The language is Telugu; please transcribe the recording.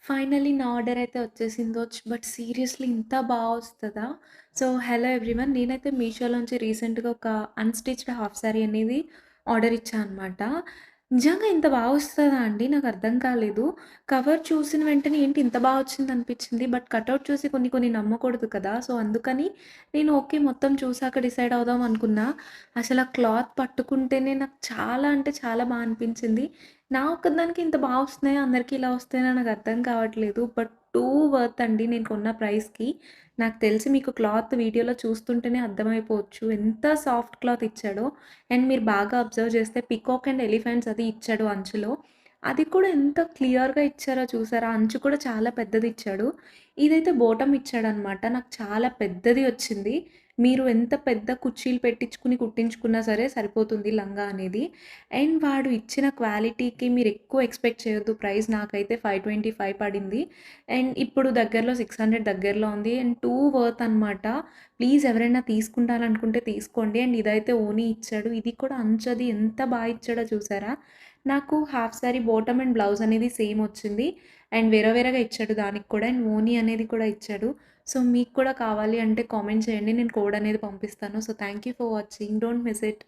ఫైనల్లీ నా ఆర్డర్ అయితే వచ్చేసిందోచ్. బట్ సీరియస్‌లీ ఇంత వస్తదా? So, hello everyone. నేనైతే మీషోలోంచి రీసెంట్‌గా ఒక అన్‌స్టిచ్డ్ హాఫ్ సారీ అనేది ఆర్డర్ ఇచ్చా అనమాట. నిజంగా ఇంత వస్తదా అండి? నాకర్థం కాలేదు. కవర్ చూసిన వెంటనే ఏంటి ఇంత వచ్చిందనిపించింది. బట్ కటౌట్ చూసి కొన్ని కొన్ని నమ్మకూడదు కదా! సో, అందుకని నేను ఓకే మొత్తం చూసాక డిసైడ్ అవుదాం అనుకున్నా. అసల క్లాత్ పట్టుకుంటేనే నాకు చాలా అంటే చాలా అనిపించింది. నా ఒక్కదానికి ఇంత వస్తున్నాయా? అందరికి ఇలా వస్తాయా? నాకర్థం కావట్లేదు. బట్ టూ వర్త్ అండి నేను కొన్న ప్రైస్‌కి. నాకు తెలిసి మీకు క్లాత్ వీడియోలో చూస్తుంటేనే అర్థమైపోవచ్చు. ఎంత సాఫ్ట్ క్లాత్ ఇచ్చాడో. అండ్ మీరు బాగా అబ్జర్వ్ చేస్తే పికాక్ అండ్ ఎలిఫెంట్స్ అది ఇచ్చాడు అంచులో. అది కూడా ఎంత క్లియర్‌గా ఇచ్చారో చూసారా? అంచు కూడా చాలా పెద్దది ఇచ్చాడు. ఇదైతే బోటమ్ ఇచ్చాడనమాట. నాకు చాలా పెద్దది వచ్చింది. మీరు ఎంత పెద్ద కుర్చీలు పెట్టించుకొని కుట్టించుకున్నా సరే సరిపోతుంది లంగా అనేది. అండ్ వాడు ఇచ్చిన క్వాలిటీకి మీరెక్కువ ఎక్స్‌పెక్ట్ చేయొద్దు. ప్రైస్ నాకైతే 525 పడింది. అండ్ ఇప్పుడు దగ్గరలో 600 దగ్గరలో ఉంది. అండ్ టూ వర్త్ అనమాట. ప్లీజ్ ఎవరైనా తీసుకుంటారనుకుంటే తీసుకోండి. అండ్ ఇదైతే ఓనీ ఇచ్చాడు. ఇది కూడా అంచది ఎంత ఇచ్చాడో చూసారా? నాకు half sorry bottom and blouse అనేది సేమ్ వచ్చింది. అండ్ వేరేగా ఇచ్చాడు దానికి కూడా. అండ్ ఓనీ అనేది కూడా ఇచ్చాడు. సో, మీకు కూడా కావాలి అంటే కామెంట్ చేయండి. నేను కోడ్ అనేది పంపిస్తాను. So, thank you for watching. Don't miss it.